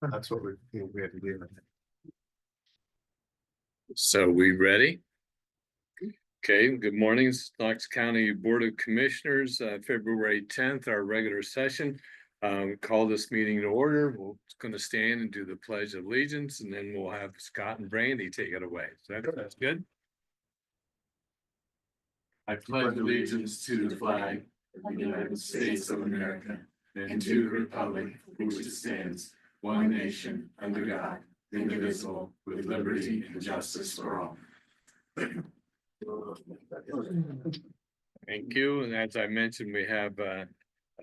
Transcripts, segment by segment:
That's what we have to do. So we ready? Okay, good morning, Knox County Board of Commissioners, February 10th, our regular session. Call this meeting to order. We're going to stand and do the Pledge of Allegiance, and then we'll have Scott and Brandy take it away. So that's good. I pledge allegiance to the flag of the United States of America and to the republic for which it stands, one nation, under God, indivisible, with liberty and justice for all. Thank you. And as I mentioned, we have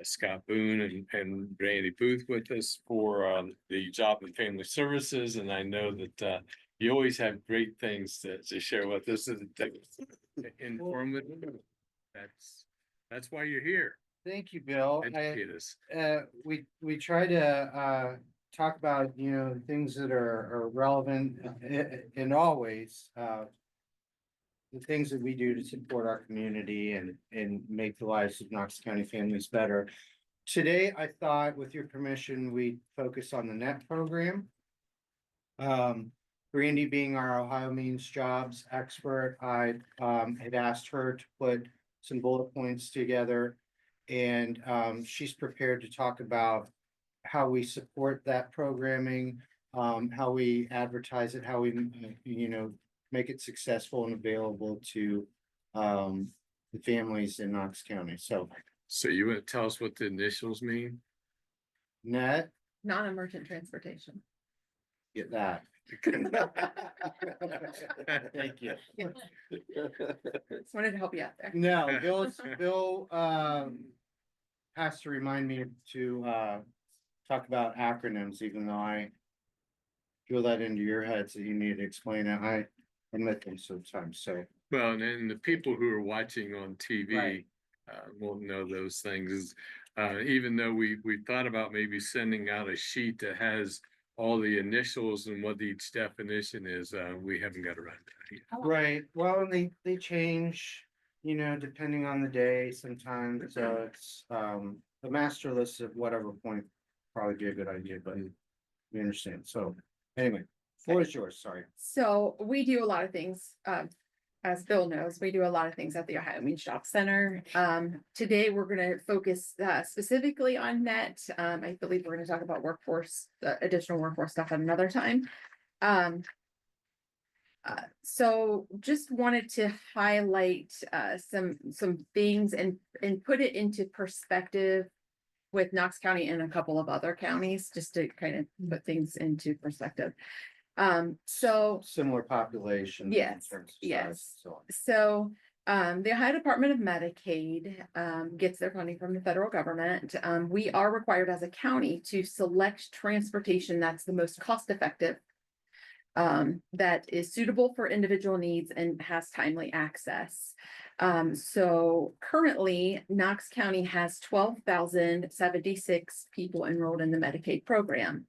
Scott Boone and Brandy Booth with us for the Job and Family Services. And I know that you always have great things to share with us and informative. That's why you're here. Thank you, Bill. Educate us. We try to talk about, things that are relevant in all ways. The things that we do to support our community and make the lives of Knox County families better. Today, I thought, with your permission, we'd focus on the NET program. Brandy being our Ohio Means Jobs expert, I had asked her to put some bullet points together, and she's prepared to talk about how we support that programming, how we advertise it, how we, make it successful and available to the families in Knox County. So you want to tell us what the initials mean? NET, non-emergent transportation. get that. Thank you. Just wanted to help you out there. No, Bill has to remind me to talk about acronyms, even though I drill that into your head, so you need to explain it. I admit them sometimes, so. Well, and the people who are watching on TV Right. Won't know those things. Even though we thought about maybe sending out a sheet that has all the initials and what each definition is, we haven't got around to that. Right, well, and they change, depending on the day sometimes, so it's, the master list at whatever point probably be a good idea, but we understand, so, anyway, floor is yours, sorry. So we do a lot of things, as Bill knows, we do a lot of things at the Ohio Means Job Center. Today, we're going to focus specifically on NET. I believe we're going to talk about workforce, additional workforce stuff at another time. So just wanted to highlight some things and put it into perspective with Knox County and a couple of other counties, just to kind of put things into perspective. So Similar population. Yes, in terms of yes. size, so. So the Ohio Department of Medicaid gets their funding from the federal government. We are required as a county to select transportation that's the most cost effective, that is suitable for individual needs and has timely access. So currently Knox County has 12,076 people enrolled in the Medicaid program.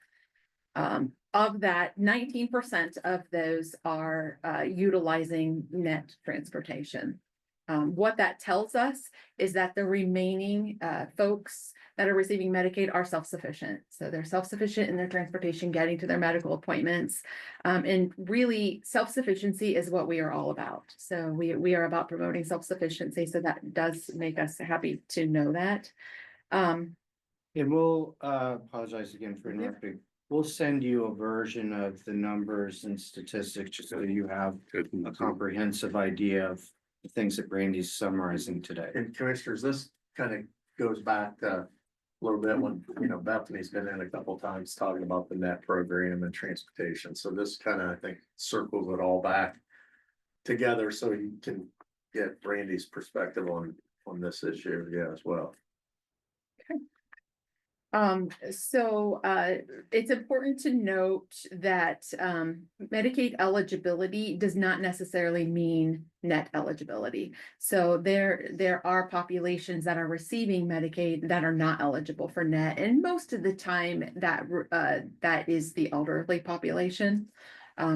Of that, 19% of those are utilizing NET transportation. What that tells us is that the remaining folks that are receiving Medicaid are self-sufficient. So they're self-sufficient in their transportation, getting to their medical appointments. And really, self-sufficiency is what we are all about. So we are about promoting self-sufficiency. So that does make us happy to know that. And we'll apologize again for interrupting. We'll send you a version of the numbers and statistics just so you have a comprehensive idea of the things that Brandy's summarizing today. And commissioners, this kind of goes back a little bit when, Bethany's been in a couple times talking about the NET program and transportation. So this kind of, I think, circles it all back together so you can get Brandy's perspective on this issue, as well. So it's important to note that Medicaid eligibility does not necessarily mean NET eligibility. So there are populations that are receiving Medicaid that are not eligible for NET, and most of the time that is the elderly population.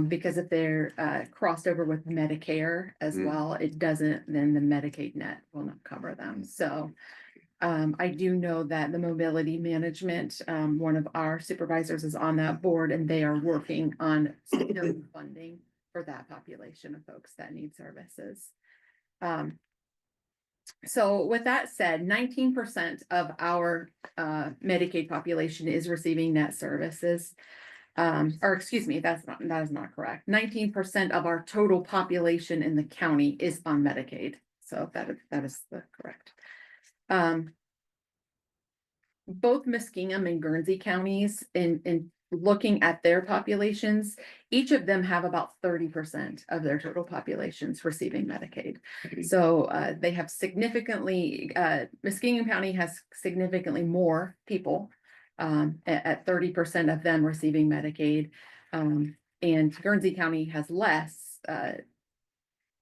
Because if they're crossed over with Medicare as well, it doesn't, then the Medicaid NET will not cover them. So I do know that the mobility management, one of our supervisors is on that board and they are working on securing funding for that population of folks that need services. So with that said, 19% of our Medicaid population is receiving net services. Or excuse me, that is not correct. 19% of our total population in the county is on Medicaid. So that is the correct. Both Muskingum and Guernsey counties in looking at their populations, each of them have about 30% of their total populations receiving Medicaid. So they have significantly, Muskingum County has significantly more people at 30% of them receiving Medicaid. And Guernsey County has less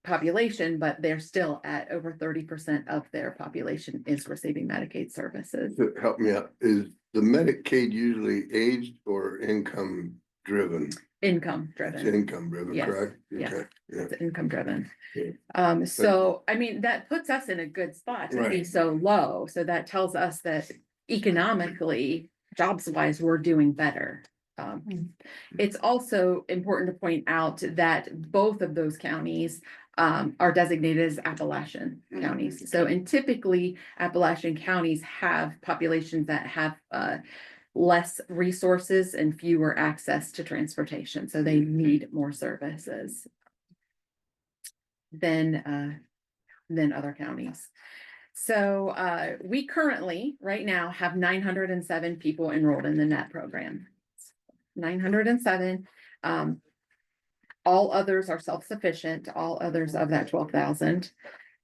population, but they're still at over 30% of their population is receiving Medicaid services. Help me out, is the Medicaid usually aged or income driven? Income It's driven. income driven, Yes, correct? yes. Okay, yeah. It's income driven. Yeah. So I mean, that puts us in a good spot to be Right. so low. So that tells us that economically, jobs wise, we're doing better. It's also important to point out that both of those counties are designated as Appalachian counties. So, and typically Appalachian counties have populations that have less resources and fewer access to transportation. So they need more services than other counties. So we currently, right now, have 907 people enrolled in the NET program. 907. All others are self-sufficient, all others of that 12,000.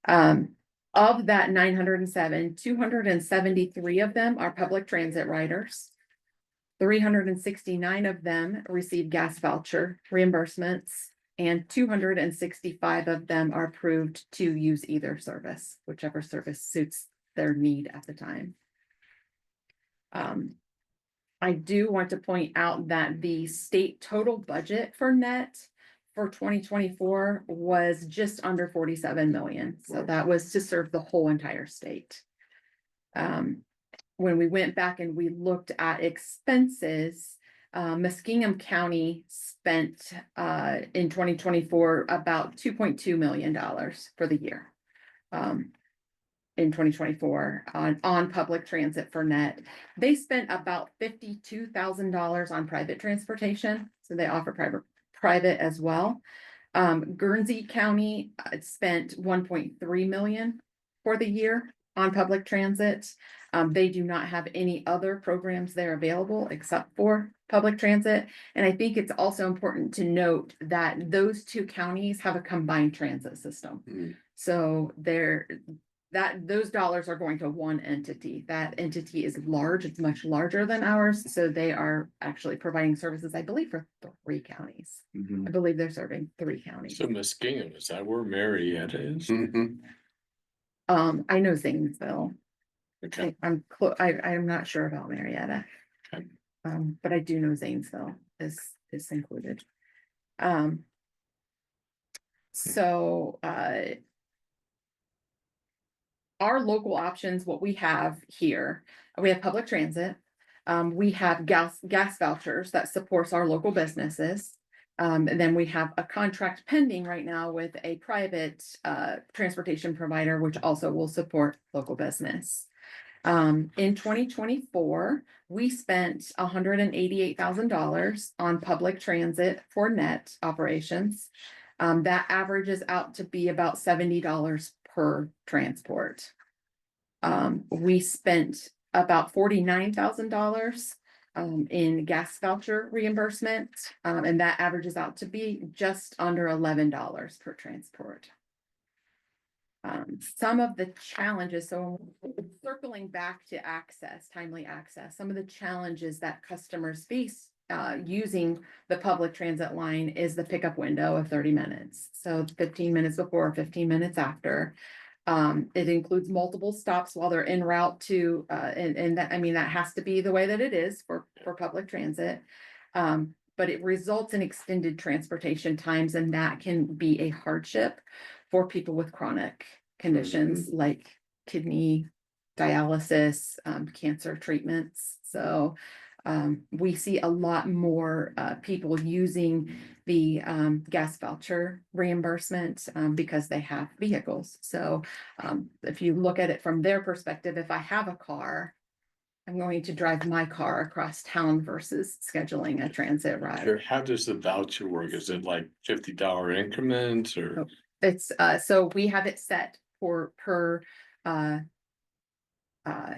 Of that 907, 273 of them are public transit riders. 369 of them receive gas voucher reimbursements, and 265 of them are approved to use either service, whichever service suits their need at the time. I do want to point out that the state total budget for NET for 2024 was just under 47 million. So that was to serve the whole entire state. When we went back and we looked at expenses, Muskingum County spent in 2024 about $2.2 million for the year. In 2024 on public transit for NET. They spent about $52,000 on private transportation. So they offer private as well. Guernsey County spent 1.3 million for the year on public transit. They do not have any other programs there available except for public transit. And I think it's also important to note that those two counties have a combined transit system. So those dollars are going to one entity. That entity is large, it's much larger than ours. So they are actually providing services, I believe, for 3 counties. I believe they're serving 3 counties. So Muskingum, is that where Marietta is? I know Zanesville. Okay. I'm not sure about Marietta. Okay. But I do know Zanesville is included. So our local options, what we have here, we have public transit. We have gas vouchers that supports our local businesses. And then we have a contract pending right now with a private transportation provider, which also will support local business. In 2024, we spent $188,000 on public transit for NET operations. That averages out to be about $70 per transport. We spent about $49,000 in gas voucher reimbursement, and that averages out to be just under $11 per transport. Some of the challenges, so circling back to access, timely access, some of the challenges that customers face using the public transit line is the pickup window of 30 minutes. So 15 minutes before, 15 minutes after. It includes multiple stops while they're en route to, and that, I mean, that has to be the way that it is for public transit. But it results in extended transportation times, and that can be a hardship for people with chronic conditions like kidney dialysis, cancer treatments. So we see a lot more people using the gas voucher reimbursement because they have vehicles. So if you look at it from their perspective, if I have a car, I'm going to drive my car across town versus scheduling a transit ride. Sure. How does the voucher work? Is it like $50 increments or? Oh. It's so we have it set for per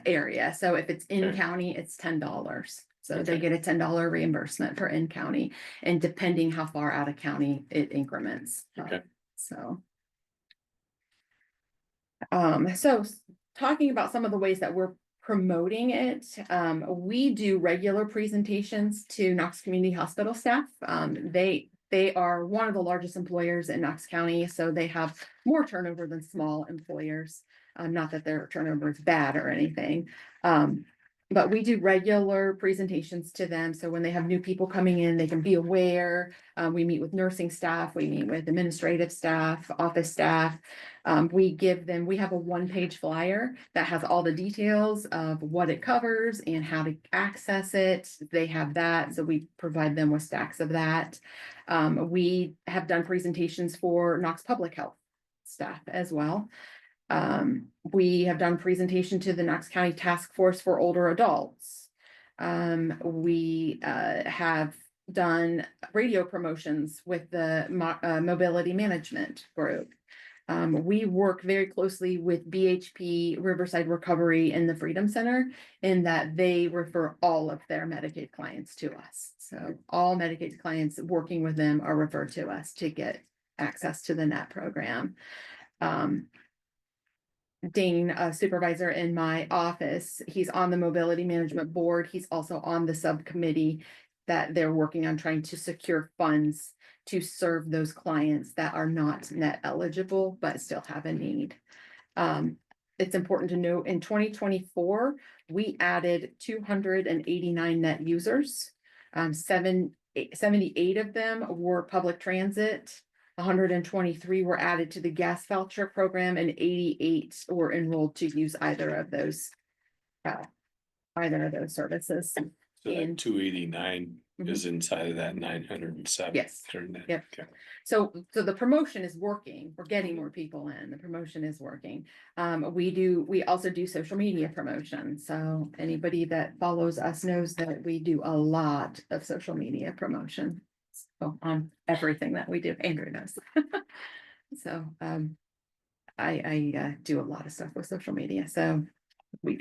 area. So if it's in Okay. county, it's $10. So they Okay. get a $10 reimbursement for in county, and depending how far out of county it increments. Okay. So. Talking about some of the ways that we're promoting it, we do regular presentations to Knox Community Hospital staff. They are one of the largest employers in Knox County, so they have more turnover than small employers. Not that their turnover is bad or anything. But we do regular presentations to them. So when they have new people coming in, they can be aware. We meet with nursing staff, we meet with administrative staff, office staff. We have a one-page flyer that has all the details of what it covers and how to access it. They have that, so we provide them with stacks of that. We have done presentations for Knox Public Health staff as well. We have done presentation to the Knox County Task Force for Older Adults. We have done radio promotions with the Mobility Management Group. We work very closely with BHP, Riverside Recovery, and the Freedom Center in that they refer all of their Medicaid clients to us. So all Medicaid clients working with them are referred to us to get access to the NET program. Dane, a supervisor in my office, he's on the mobility management board. He's also on the subcommittee that they're working on trying to secure funds to serve those clients that are not net eligible, but still have a need. It's important to note in 2024, we added 289 net users. 78 of them were public transit. 123 were added to the gas voucher program, and 88 were enrolled to use either of those services. So that And- 289 is inside of that 907. Yes. Yep. Okay. So the promotion is working. We're getting more people in. The promotion is working. We also do social media promotion. So anybody that follows us knows that we do a lot of social media promotion. So on everything that we do, Andrew knows. So I do a lot of stuff with social media. So we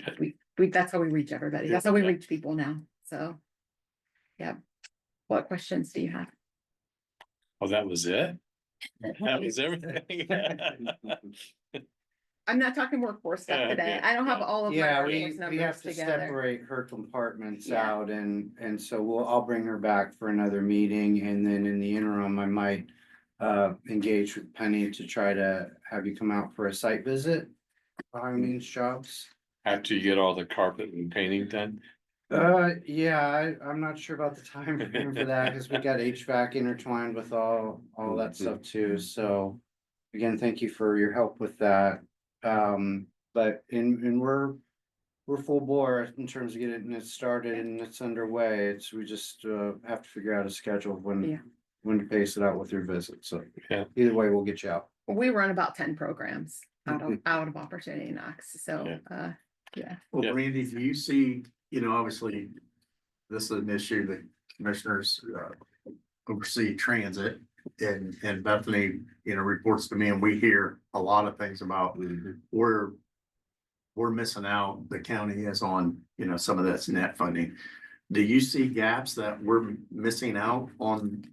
that's how we reach everybody. That's how we Yeah. reach people now. So yeah. What questions do you have? Oh, that was it? That was everything? I'm not talking workforce stuff today. I don't have all of my Yeah, workforce we have numbers to together. separate her compartments Yeah. out and so I'll bring her back for another meeting, and then in the interim, I might engage with Penny to try to have you come out for a site visit. By means jobs. After you get all the carpet and painting done? Yeah, I'm not sure about the time frame for that, because we got HVAC intertwined with all that stuff too, so. Again, thank you for your help with that. But we're full bore in terms of getting it started and it's underway. We just have to figure out a schedule Yeah. when to pace it out with your visit, so. Yeah. Either way, we'll get you out. We run about 10 programs out of Opportunity Knox. So yeah. Well, Yeah. Randy, do you see, obviously, this is an issue that commissioners oversee transit, and Bethany, reports to me, and we hear a lot of things about we're missing out, the county is on, some of that's net funding. Do you see gaps that we're missing out on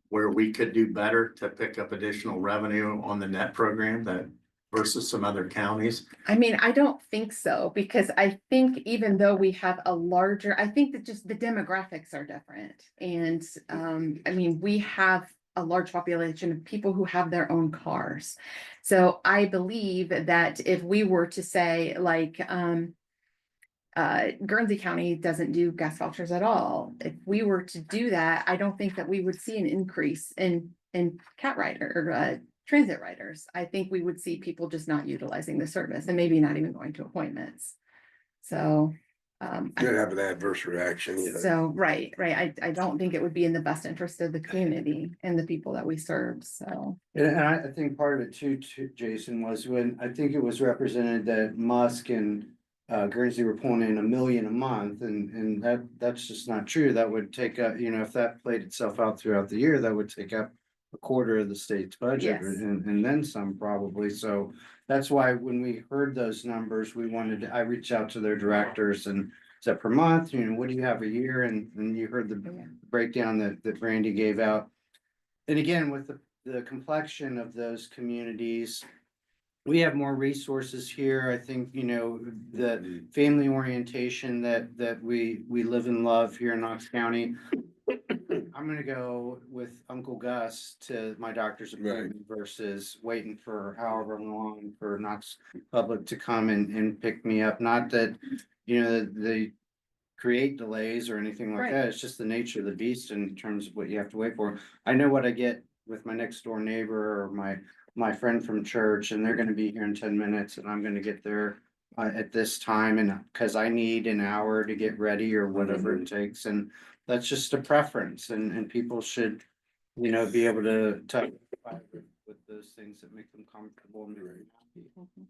where we could do better to pick up additional revenue on the net program that versus some other counties? I mean, I don't think so, because I think even though we have I think that just the demographics are different. And I mean, we have a large population of people who have their own cars. So I believe that if we were to say like, Guernsey County doesn't do gas vouchers at all. If we were to do that, I don't think that we would see an increase in cat rider or transit riders. I think we would see people just not utilizing the service and maybe not even going to appointments. So, Could have an adverse reaction, you know. so, right, I don't think it would be in the best interest of the community and the people that we serve, so. And I think part of it too, Jason, was when, I think it was represented that Musk and Guernsey were pulling in $1 million a month, and that's just not true. That would take up, you know, if that played itself out throughout the year, that would take up a quarter of the state's budget, Yes. and then some probably. So that's why when we heard those numbers, I reached out to their directors and said per month, you know, what do you have a year? And you heard the Yeah. breakdown that Brandy gave out. And again, with the complexion of those communities, we have more resources here. I think, you know, the family orientation that we live and love here in Knox County. I'm gonna go with Uncle Gus to my doctor's appointment versus waiting for however long for Knox Public to come and pick me up. Not that, you know, they create delays or anything like Right. that. It's just the nature of the beast in terms of what you have to wait for. I know what I get with my next door neighbor or my friend from church, and they're gonna be here in 10 minutes, and I'm gonna get there at this time, and because I need an hour to get ready or whatever it takes, and that's just a preference, and people should, you know, be able to talk with those things that make them comfortable and very happy.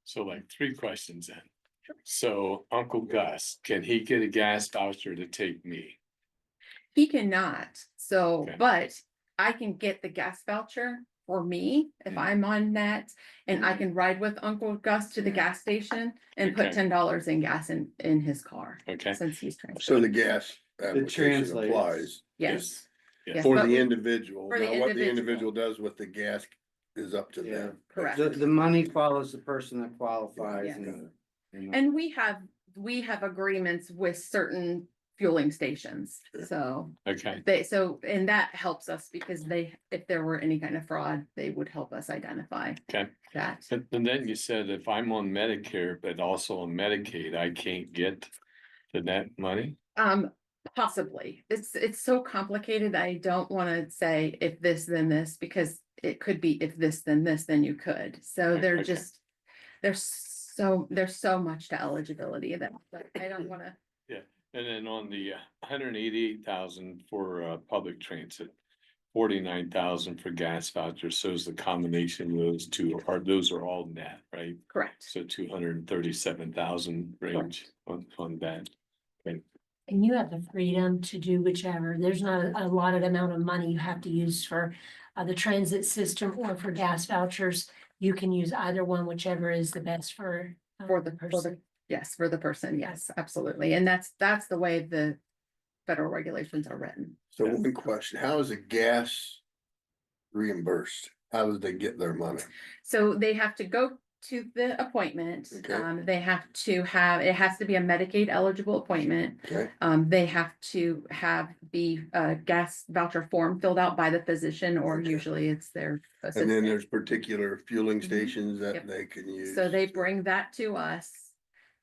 So like 3 questions then. So Uncle Gus, can he get a gas voucher to take me? He cannot, so, Okay. but I can get the gas voucher for me if I'm on net. And I can ride with Uncle Gus to the gas station and put Okay. $10 in gas in his car, Okay. since he's transferred. So the gas application translates. applies Yes. Yes. Yes, for but the we- individual. for the Now, what the individual. individual does with the gas is up to Yeah. them. Correct. The money follows the person that qualifies. Yes. and- And we have agreements with certain fueling stations, Sure. so Okay, and that helps us because if there were any kind of fraud, they would help us identify okay. that. And then you said if I'm on Medicare, but also on Medicaid, I can't get the net money? Possibly. It's so complicated. I don't wanna say if this, then this, because it could be if this, then you could. So Okay, they're okay. just, there's so much to eligibility that I don't wanna. And then on the 188,000 for public transit, 49,000 for gas vouchers. So is the combination of those two, those are all net, right? Correct. So 237,000 range on that. And you have the freedom to do whichever. There's not a allotted amount of money you have to use for the transit system or for gas vouchers. You can use either one, whichever is the best for the person. Yes, for the person. Yes, absolutely. And that's the way the federal regulations are written. So one question, how is the gas reimbursed? How do they get their money? So they have to go to the appointment. Okay. They have to it has to be a Medicaid eligible appointment. Okay, They have to have the gas voucher form filled out by the physician, or Okay. usually it's their and then assistant. there's particular fueling Mhm. stations that Yep. they can use. So they bring that to us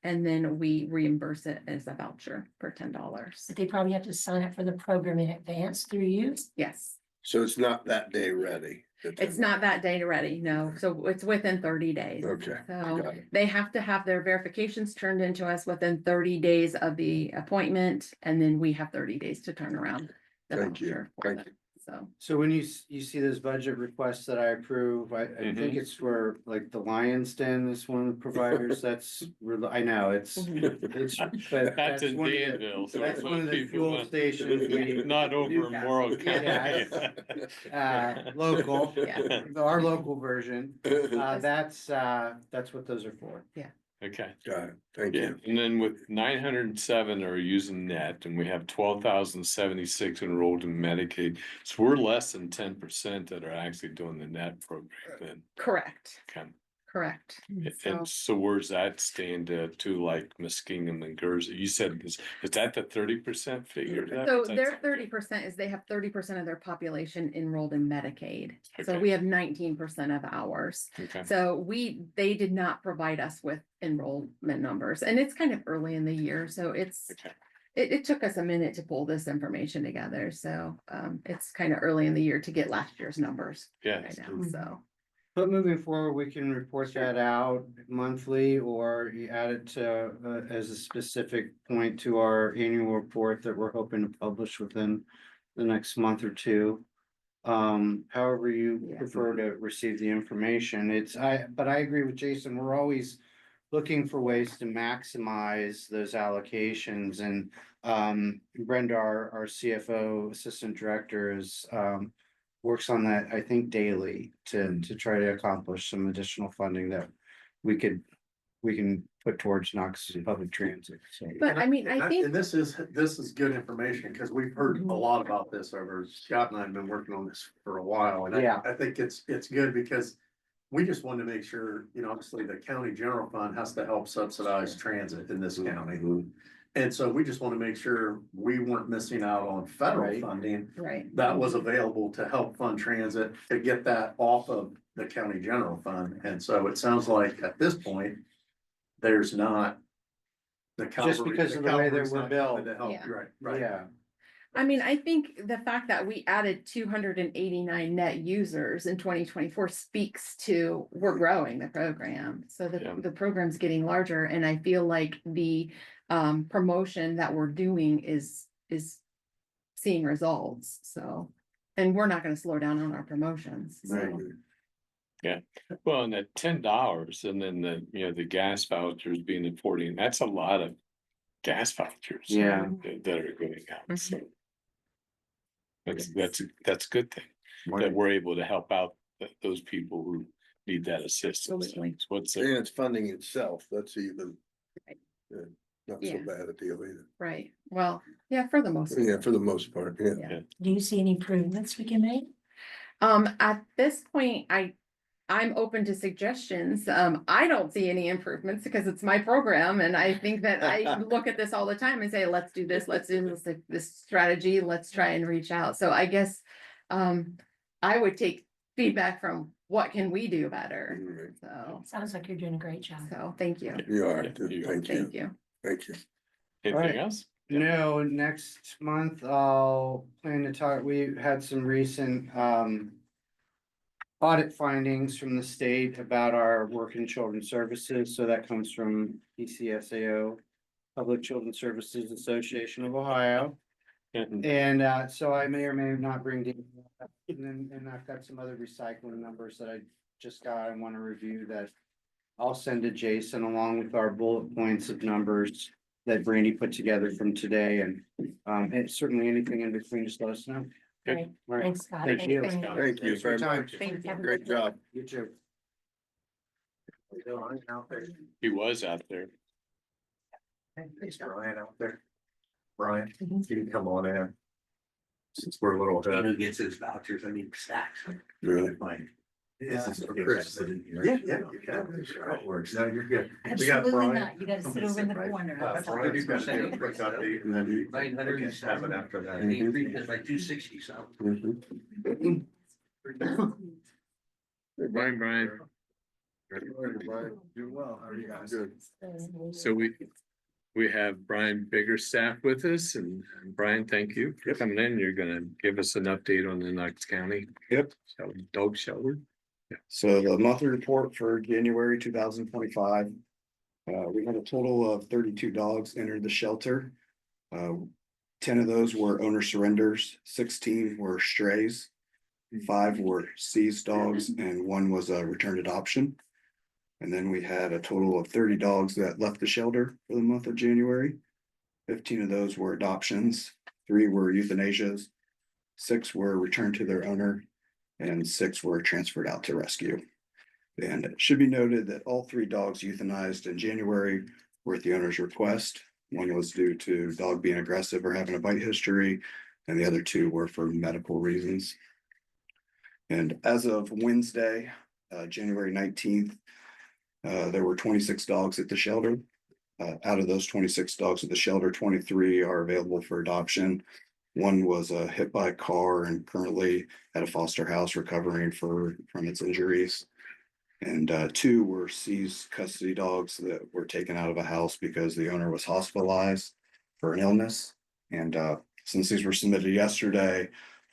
and then we reimburse it as a voucher for $10. But they probably have to sign up for the program in advance through you. Yes, So it's not that day ready. it's not that day ready, no. So it's within 30 days. Okay, So got it. they have to have their verifications turned into us within 30 days of the appointment, and then we have 30 days to turn around the Thank you, voucher for thank them. So, So when you see those budget requets that I approve, I think it's for like the Lion's Den is one of the providers. I know it's. It's. but That's in one of the- Danville. So That's most one of the people fuel not- stations. we- Not over in Morrow Yeah, County. Local, Yeah. our local version, that's what those are for. Okay, Got it, thank yeah, you. and then with 907 are using net and we have 12,076 enrolled in Medicaid. So we're less than 10% that are actually doing the net program then. correct, Okay. correct. So, And so where's that stand to like Muskingum and Guernsey? You said, is that the 30% figure? so their 30% is they have 30% of their population enrolled in Medicaid. So Okay. we have 19% of ours. Okay, So they did not provide us with enrollment numbers, and it's kind of early in the year, so okay. it took us a minute to pull this information together, so it's kind of early in the year to get last year's numbers Yeah. right now, so. But moving forward, we can report that out monthly or you add it to, as a specific point to our annual report that we're hoping to publish within the next month or two. However you Yeah. prefer to receive the information, but I agree with Jason, we're always looking for ways to maximize those allocations and, Brenda, our CFO Assistant Director is, works on that, I think, daily to try to accomplish some additional funding that we can put towards Knox Public Transit, so. But I mean, I think, And this is good information, because we've heard a lot about this over, Scott and I have been working on this for a while, and Yeah. I think it's good because. We just wanted to make sure, obviously the county general fund has to help subsidize transit in this county. And so we just want to make sure we weren't missing out on federal Right. funding right, that was available to help fund transit, to get that off of the county general fund. And so it sounds like at this point, there's not. The Just because of the way that Calvary's we're not coming built. to help. Yeah. Right. Yeah, I mean, I think the fact that we added 289 net users in 2024 speaks to, we're growing the program. So Yeah. the program's getting larger, and I feel like the promotion that we're doing is seeing results, so. And we're not gonna slow down on our promotions, so. Well, and at $10 and then the gas vouchers being at 40, that's a lot of gas vouchers. Yeah. That are going out, so. Yes. That's a good thing, that we're able to help out those people who need that assistance. Absolutely. What's And it's funding itself, that's even. Right. Not so Yeah. bad a deal either. Right, well, yeah, for the most. Yeah, for the most part, yeah. Yeah. Do you see any improvements we can make? At this point, I'm open to suggestions. I don't see any improvements because it's my program, and I think that I look at this all the time and say, let's do this, let's do this strategy, let's try and reach out. So I guess, I would take feedback from what can we do better? Right. So, Sounds like you're doing a great job. thank you, You are, Yeah, too. you are. Thank you, thank you. thank you. Anything Alright. else? no, next month I'll plan to talk, we had some recent, audit findings from the state about our work in children's services, so that comes from PCSAO, Public Children's Services Association of Ohio. Mhm. And so I may or may not bring data. And I've got some other recycling numbers that I just got, I wanna review that. I'll send to Jason along with our bullet points of numbers that Brandy put together from today, and certainly anything in between, just let us know. Great. All right. Thanks, Scott. Thank you. Thanks. Thank you Thanks for your very time. much. Thanks. Have a Great good day. job. You too. He was out there. Thanks, Brian, out there. Brian, Mhm. you can come on in. Since we're a little ahead. Who gets his vouchers, I mean, stacks. Really? Fine. Yeah, This is for for Chris. Chris. Yeah, you can. It works. No, you're good. We got Absolutely Brian. not. You gotta sit over in the corner. Brian's got to do a quick update and then you 900 can have it after that. And he increased it by 260, so. Mhm. Brian, Good morning, Brian. Doing well. How are you guys? Good. so we have Brian Biggerstaff with us, and Brian, thank you for coming in. You're gonna give us an update on the Knox County. Yep. Dog shelter. So the monthly report for January 2025. We had a total of 32 dogs enter the shelter. 10 of those were owner surrenders, 16 were strays. 5 were seized dogs, and 1 was a returned adoption. And then we had a total of 30 dogs that left the shelter for the month of January. 15 of those were adoptions, 3 were euthanasias, 6 were returned to their owner, and 6 were transferred out to rescue. And it should be noted that all 3 dogs euthanized in January were at the owner's request. 1 was due to dog being aggressive or having a bite history, and the other 2 were for medical reasons. And as of Wednesday, January 19th, there were 26 dogs at the shelter. Out of those 26 dogs at the shelter, 23 are available for adoption. 1 was hit by a car and currently at a foster house recovering from its injuries. And 2 were seized custody dogs that were taken out of a house because the owner was hospitalized for an illness. And since these were submitted yesterday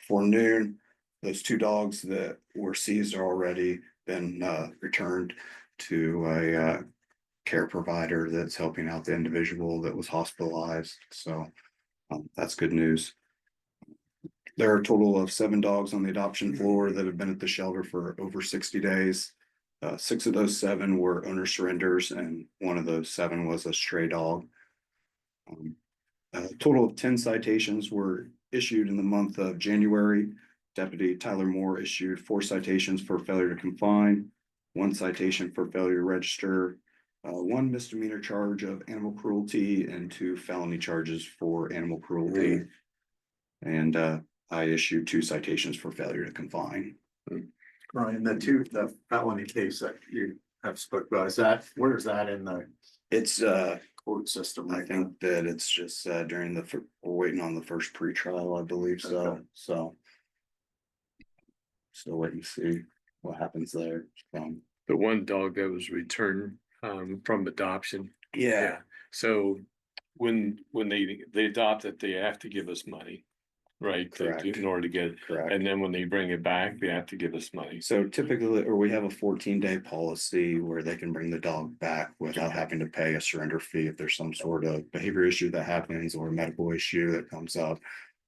forenoon, those 2 dogs that were seized are already been returned to a care provider that's helping out the individual that was hospitalized. So that's good news. There are a total of 7 dogs on the adoption floor that have been at the shelter for over 60 days. 6 of those 7 were owner surrenders, and one of those 7 was a stray dog. A total of 10 citations were issued in the month of January. Deputy Tyler Moore issued 4 citations for failure to confine, 1 citation for failure to register, 1 misdemeanor charge of animal cruelty, and 2 felony charges for animal cruelty. And I issued 2 citations for failure to confine. Ryan, the felony case that you have spoke about, where is that in the It's court system? I think that it's just during we're waiting on the first pretrial, I believe so. Okay. So still waiting to see what happens there. The one dog that was returned from adoption. Yeah, So when they adopt it, they have to give us money, right? Correct. In order to get it. correct. And then when they bring it back, they have to give us money. So typically, or we have a 14-day policy where they can bring the dog back without having to pay a surrender fee. If there's some sort of behavior issue that happens or a medical issue that comes up,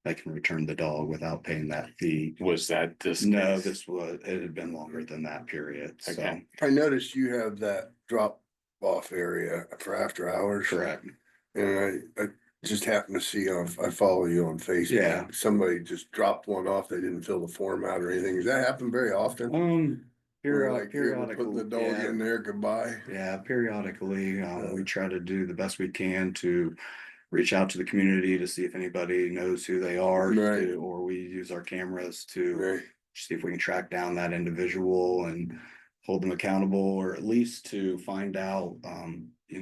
they can return the dog without paying that fee. Was that this? No, case? it had been longer than that period. So Okay. I noticed you have that drop off area for after hours. correct. And I just happened to see I follow you on Facebook. Yeah. Somebody just dropped one off. They didn't fill the form out or anything. Does that happen very often? Where, like, you're putting the dog yeah. in there, goodbye. Yeah, periodically, we try to do the best we can to reach out to the community to see if anybody knows who they are. Right. Or we use our cameras to Right. see if we can track down that individual and hold them accountable, or at least to find out,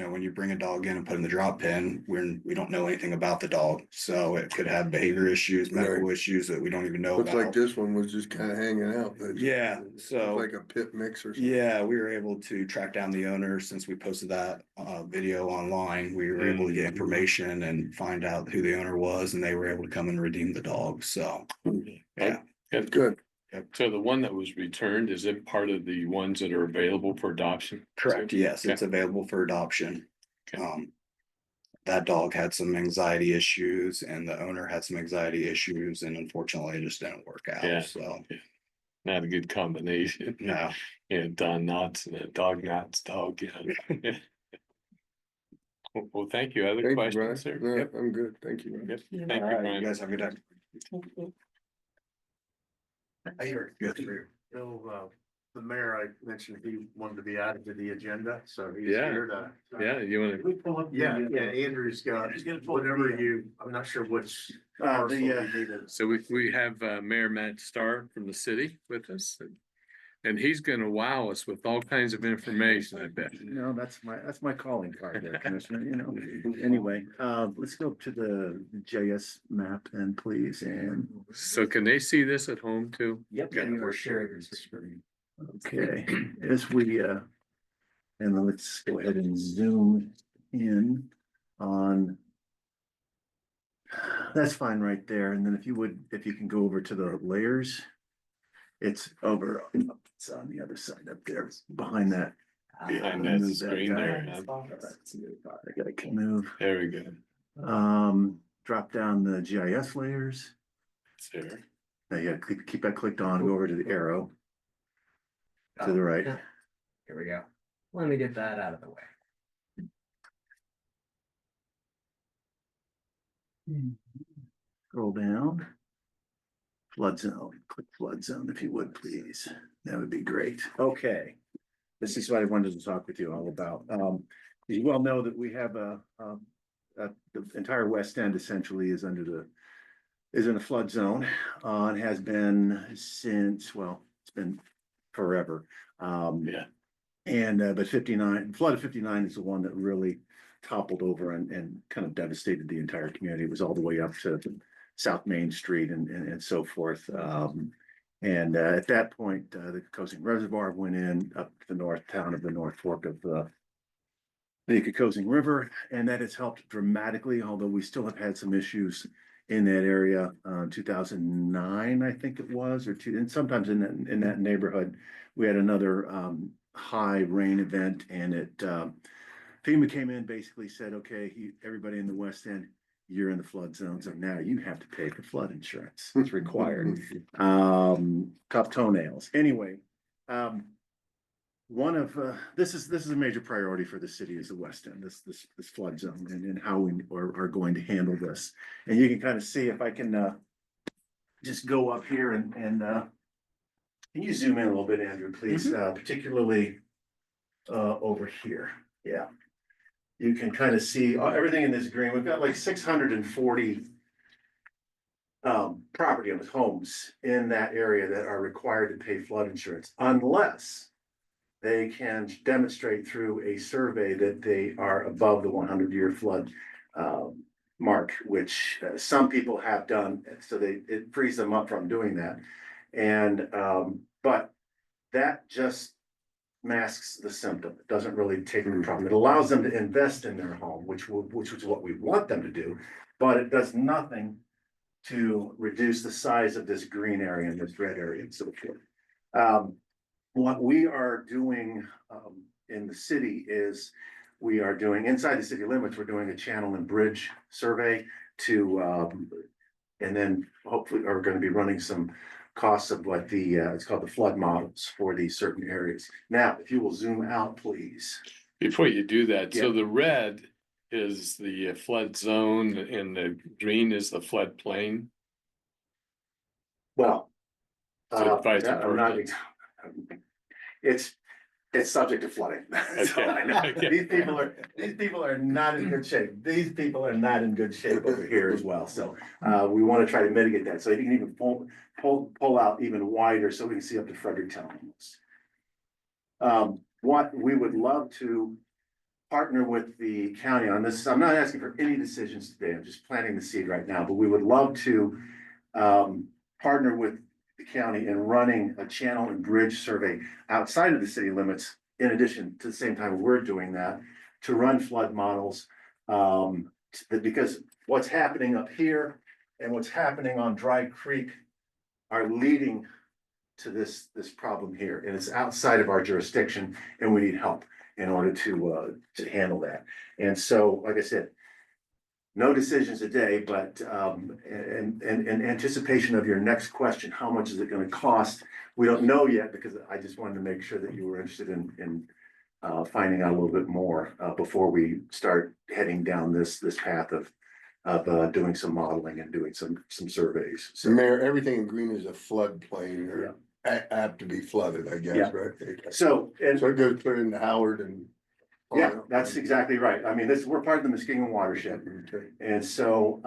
when you bring a dog in and put in the drop pen, we don't know anything about the dog. So it could have behavior issues, medical issues that we don't even know Looks like about. this one was just kind of hanging out. Yeah, Looks so. like a pit mix or something. Yeah, we were able to track down the owner since we posted that video online. We were able to get information and find out who the owner was, and they were able to come and redeem the dog. So, yeah. Good. So the one that was returned, is it part of the ones that are available for adoption? Correct. Yes, it's available for adoption. Okay. That dog had some anxiety issues, and the owner had some anxiety issues, and unfortunately, it just didn't work out. Yeah. So, Not a good combination. no. Yeah, Don Knotts and a dog Knotts dog, yeah. Well, thank you. Other Thank you, questions, Brian. sir? No, Yep. I'm good. Thank you. Yep. Yeah. Thank All you, right, Brian. you guys have a good day. The mayor, I mentioned he wanted to be added to the agenda, so he's Yeah. here to. Yeah, you wanna, Yeah, Andrew's got whatever I'm not sure which. parcel you needed. so we have Mayor Matt Starr from the city with us. And he's gonna wow us with all kinds of information, I bet. No, that's my calling card there, Commissioner, Anyway, let's go to the JS map then, please, and. So can they see this at home too? Yep. Okay. We're sharing the screen. Okay, as we, and then let's go ahead and zoom in on. That's fine right there, and then if you can go over to the layers. It's over, it's on the other side up there, behind that. Behind Move that screen guy. there. I gotta move, There we go. drop down the GIS layers. It's there. Now you gotta keep that clicked on, go over to the arrow. To the right. Here we go. Let me get that out of the way. Scroll down. Flood zone, click flood zone if you would, please. That would be great. Okay. This is what I wanted to talk with you all about. You well know that we have the entire west end essentially is is in a flood zone. It has been since, well, it's been forever. Yeah. And, but flood of 59 is the one that really toppled over and kind of devastated the entire community. It was all the way up to South Main Street and so forth. And at that point, the Cocosing Reservoir went in up to the north town of the North Fork of the Cocosing River, and that has helped dramatically, although we still have had some issues in that area, 2009, I think it was, or two, and sometimes in that neighborhood, we had another, high rain event and FEMA came in, basically said, okay, everybody in the West End, you're in the flood zone, so now you have to pay for flood insurance. It's required. Tough toenails. Anyway, one of, this is a major priority for the city is the West End, this flood zone and how we are going to handle this. And you can kind of see if I can, just go up here and, can you zoom in a little bit, Andrew, please, particularly, over here, yeah. You can kind of see everything in this green. We've got like 640 property owners, homes in that area that are required to pay flood insurance unless they can demonstrate through a survey that they are above the 100-year flood mark, which some people have done. So it frees them up from doing that. And but that just masks the symptom. It doesn't really take the problem. It allows them to invest in their home, which is what we want them to do, but it does nothing to reduce the size of this green area and this red area and so forth. What we are doing in the city is we are doing inside the city limits, we're doing a channel and bridge survey to and then hopefully are going to be running some costs of what it's called the flood models for these certain areas. Now, if you will zoom out, please. Before you do that, so Yeah. the red is the flood zone and the green is the flood plain. Well, So vice I'm not, versa. it's subject to flooding. So I know. Okay. These people are not in good shape. These people are not in good shape over here as well. So we want to try to mitigate that. So you can even pull out even wider so we can see up to Fredericktown. What we would love to partner with the county on this. I'm not asking for any decisions today. I'm just planting the seed right now, but we would love to partner with the county in running a channel and bridge survey outside of the city limits, in addition to the same time we're doing that, to run flood models. Because what's happening up here and what's happening on Dry Creek are leading to this problem here, and it's outside of our jurisdiction, and we need help in order to handle that. And so, like I said, no decisions today, but in anticipation of your next question, how much is it going to cost? We don't know yet because I just wanted to make sure that you were interested in finding out a little bit more before we start heading down this path of doing some modeling and doing some surveys. So Mayor, everything in green is a floodplain or apt to be flooded, I guess, Yeah. right? So it goes clear into Howard and. Yeah, that's exactly right. I mean, we're part of the Muskegon watershed. Okay. And so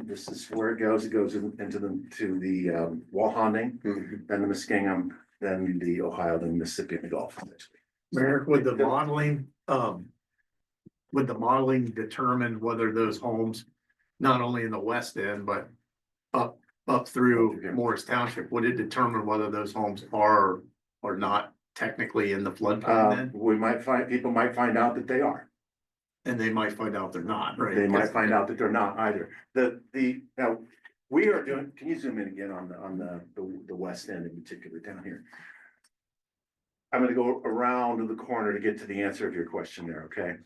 this is where it goes. It goes into the Walhonding, Mhm. then the Muskingum, then the Ohio, then Mississippi and the Gulf. Mayor, would the modeling determine whether those homes, not only in the West End, but up through Morris Township, would it determine whether those homes are or not technically in the floodplain then? People might find out that they are. And they might find out they're not, right? They might find out that they're not either. Now, we are doing, can you zoom in again on the West End in particular down here? I'm gonna go around the corner to get to the answer of your question there, okay?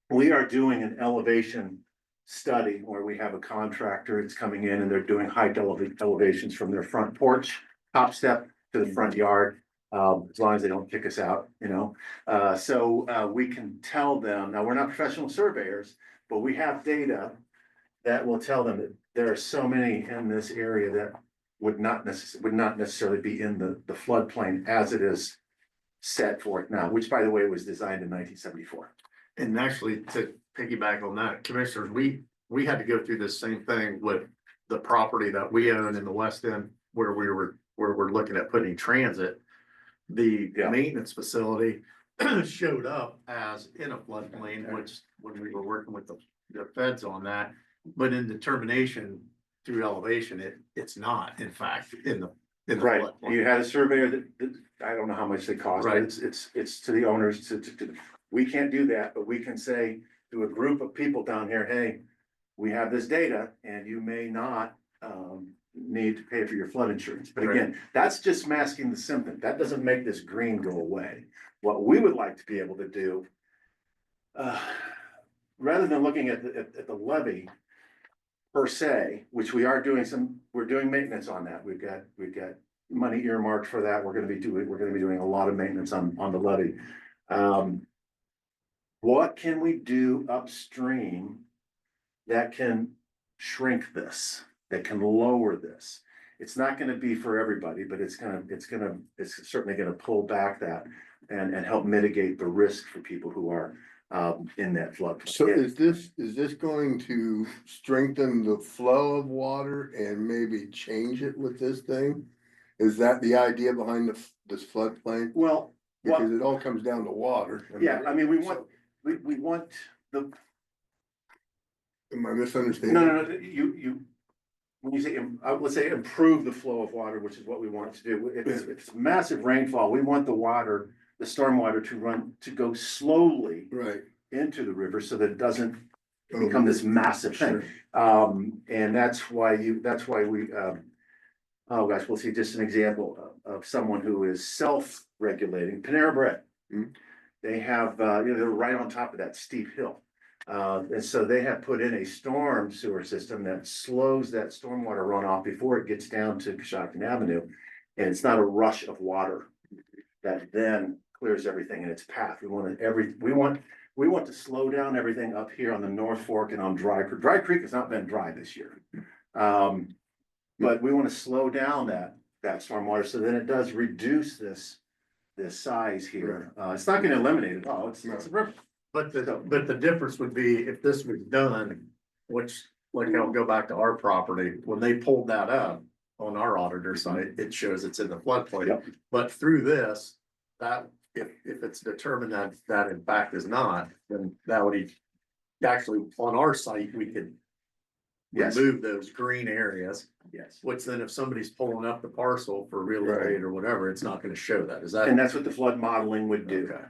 We are doing an elevation study where we have a contractor that's coming in and they're doing height elevations from their front porch, top step to the front yard. As long as they don't kick us out, so we can tell them, now we're not professional surveyors, but we have data that will tell them that there are so many in this area that would not necessarily be in the floodplain as it is set for it now, which by the way, was designed in 1974. And actually, to piggyback on that, commissioners, we had to go through this same thing with the property that we own in the West End where we're looking at putting transit. The maintenance facility showed up as in a floodplain, which when we were working with the feds on that, but in determination through elevation, it's not, in fact, in the Right, floodplain. you had a surveyor that I don't know how much they cost, but Right. it's to the owners to, we can't do that, but we can say to a group of people down here, hey, we have this data and you may not, need to pay for your flood insurance. But again, that's just masking the symptom. That doesn't make this green go away. What we would like to be able to do, rather than looking at the levy per se, which we are doing we're doing maintenance on that. We've got money earmarked for that. We're gonna be doing a lot of maintenance on the levy. What can we do upstream that can shrink this, that can lower this? It's not gonna be for everybody, but it's certainly gonna pull back that and help mitigate the risk for people who are in that flood. So is this going to strengthen the flow of water and maybe change it with this thing? Is that the idea behind this floodplain? Well, Because it all comes down to water. yeah, I mean, we want the, Am I misunderstanding? no, when you say, let's say improve the flow of water, which is what we want to do. If it's massive rainfall, we want the stormwater to go slowly Right. into the river so that it doesn't become this massive thing. And that's why we, oh gosh, we'll see just an example of someone who is self-regulating, Panera Bread. They have, they're right on top of that steep hill. And so they have put in a storm sewer system that slows that stormwater runoff before it gets down to Coshocton Avenue. And it's not a rush of water that then clears everything in its path. We want to slow down everything up here on the North Fork and on Dry Creek. Dry Creek has not been dry this year. But we want to slow down that stormwater so then it does reduce this size here. It's not going to eliminate it all. It's a river. But the difference would be if this was done, which, like, I'll go back to our property, when they pulled that up on our auditor site, it shows it's in the floodplain. Yep. But through this, that, if it's determined that in fact is not, then that would actually, on our site, we could Yes. remove those green areas, Yes. which then if somebody's pulling up the parcel for real estate or whatever, it's not gonna show that. Is that? And that's what the flood modeling would do. Okay.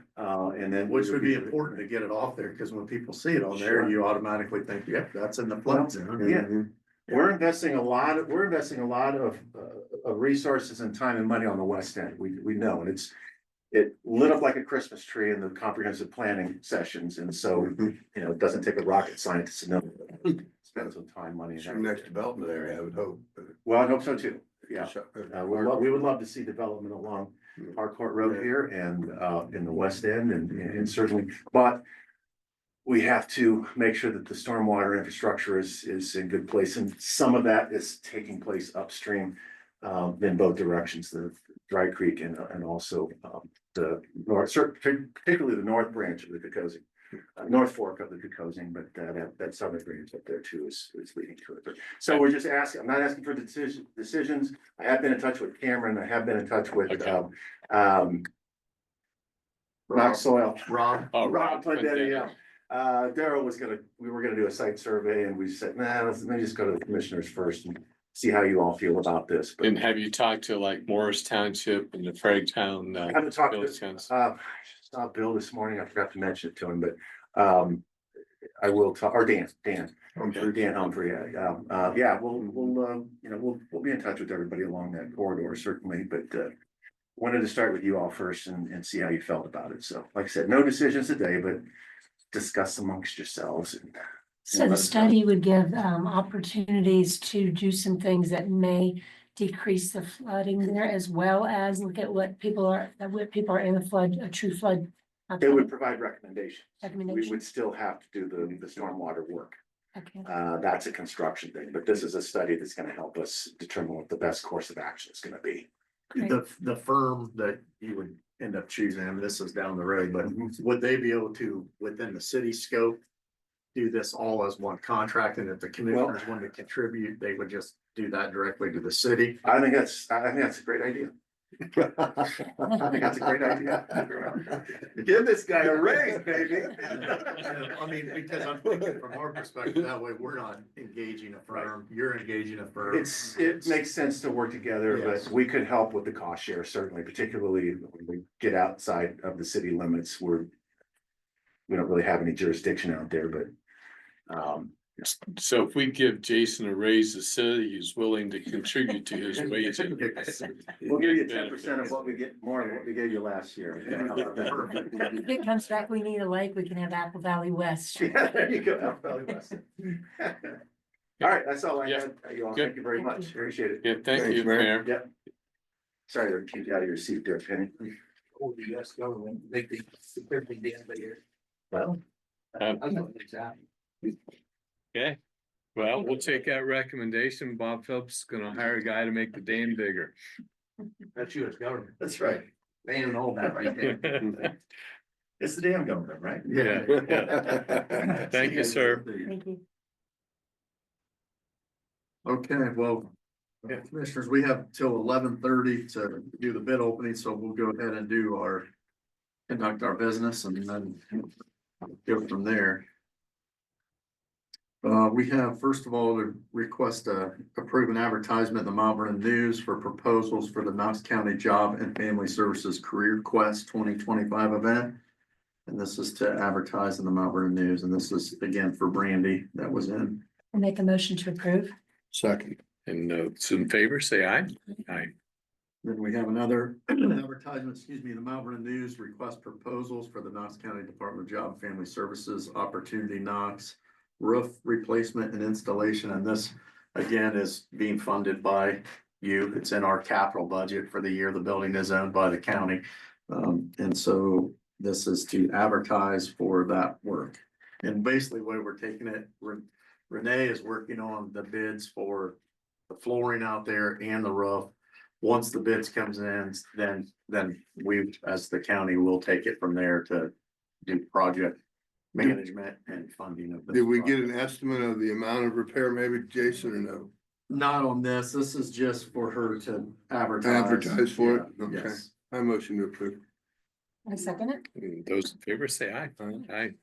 And then. Which would be important to get it off there, because when people see it on there, Sure. you automatically think, yep, that's in the flood zone. Yeah. We're investing a lot of resources and time and money on the west end. We know, and it lit up like a Christmas tree in the comprehensive planning sessions. And so, it doesn't take a rocket scientist to know. Spend some time, money. It's your next development area, I would hope. Well, I hope so too. Yeah. We would love to see development along Harcourt Road here and in the west end and certainly, but we have to make sure that the stormwater infrastructure is in good place, and some of that is taking place upstream in both directions, the Dry Creek and also the north, particularly the north branch of the Cocosing. North Fork of the Cocosing, but that southern branch up there too is leading to it. So we're just asking, I'm not asking for decisions. I have been in touch with Cameron. I have been in touch with Knox Soil. Rob. Daryl we were gonna do a site survey and we said, nah, let me just go to the commissioners first and see how you all feel about this. But And have you talked to like Morris Township and the Fragtown? I haven't talked Village to, Council? I saw Bill this morning. I forgot to mention it to him, but I will talk, or Dan Humphrey. Yeah, we'll be in touch with everybody along that corridor certainly, but wanted to start with you all first and see how you felt about it. So like I said, no decisions today, but discuss amongst yourselves. So the study would give opportunities to do some things that may decrease the flooding there, as well as look at what people are in a true flood. It would provide recommendations. We Recommendation. would still have to do the stormwater work. Okay. That's a construction thing, but this is a study that's gonna help us determine what the best course of action is gonna be. Great. The firm that you would end up choosing, I mean, this is down the road, but would they be able to, within the city scope, do this all as one contract, and if the commissioners want to contribute, they would just do that directly to the city? I think that's a great idea. I think that's a great idea. Give this guy a raise, baby. I mean, because I'm thinking from our perspective, that way we're not engaging a firm, you're engaging a firm. It makes sense to work together, Yes. but we could help with the cost share, certainly, particularly when we get outside of the city limits where we don't really have any jurisdiction out there, but So if we give Jason a raise, the city is willing to contribute to his wages. We'll give you 10% of what we get, more than what we gave you last year. If it comes back, we need a lake, we can have Apple Valley West. Yeah, there you go. Apple Valley West. All right, that's all I Yeah. had. You all, Good. thank you very much. Appreciate it. Yeah, thank Thanks, you, Mayor. Mayor. Yep. Sorry to keep you out of your seat there, Penny. Oh, the US government, make the perfect day of the year. Well, Um, I know exactly. Okay, well, we'll take that recommendation. Bob Phillips is gonna hire a guy to make the dam bigger. That's US government. that's right. They ain't all that right there. It's the damn government, right? Yeah. Thank you, sir. Thank you. Okay, well, commissioners, we have till 11:30 to do the bid opening, so we'll go ahead and conduct our business and then go from there. We have, first of all, to request approve an advertisement in the Mount Vernon News for proposals for the Knox County Job and Family Services Career Quest 2025 event. And this is to advertise in the Mount Vernon News, and this is again for Brandy that was in. I'll make a motion to approve. Second. And those in favor, say aye. Aye. Then we have another advertisement, excuse me, the Mount Vernon News request proposals for the Knox County Department of Job and Family Services Opportunity Knox roof replacement and installation, and this again is being funded by you. It's in our capital budget for the year. The building is owned by the county. And so this is to advertise for that work. And basically the way we're taking it, Renee is working on the bids for the flooring out there and the roof. Once the bids comes in, then we, as the county, will take it from there to do project management and funding of this. Did we get project. an estimate of the amount of repair, maybe Jason, or no? Not on this. This is just for her to advertise. Advertise for it? Yeah, Okay. yes. I motion to approve. I second it. And those in favor, say aye. Aye.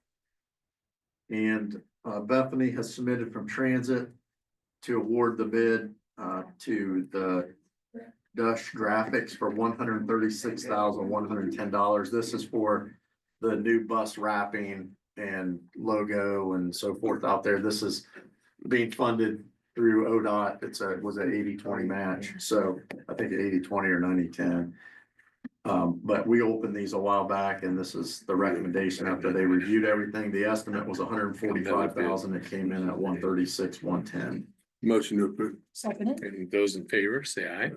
And Bethany has submitted from Transit to award the bid to the Dush Graphics for $136,110. This is for the new bus wrapping and logo and so forth out there. This is being funded through ODOT. Was an 80-20 match. So I think 80-20 or 90-10. But we opened these a while back and this is the recommendation after they reviewed everything. The estimate was $145,000. It came in at $136,110. Motion to approve. Second it. And those in favor, say aye.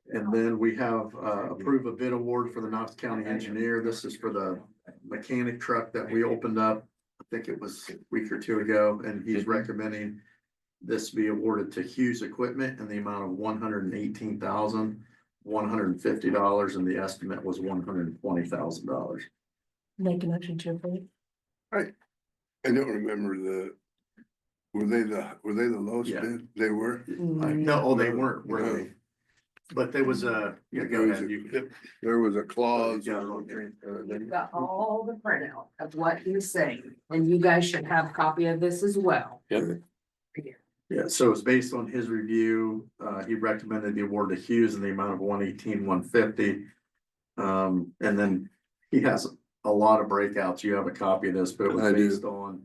And then we have approve a bid award for the Knox County Engineer. This is for the mechanic truck that we opened up. I think it was a week or two ago, and he's recommending this be awarded to Hughes Equipment in the amount of $118,150, and the estimate was $120,000. Make a motion to approve. I don't remember were they the lowest Yeah. bid? They were? No, they weren't, were they? But there was a, yeah, go ahead. There was a clause. You got it on You've got all the printout of what he's saying, and you guys should have a copy of this as well. Yep. Yeah, so it's based on his review. He recommended the award to Hughes in the amount of $118,150. And then he has a lot of breakouts. You have a copy of this, but it was I do. based on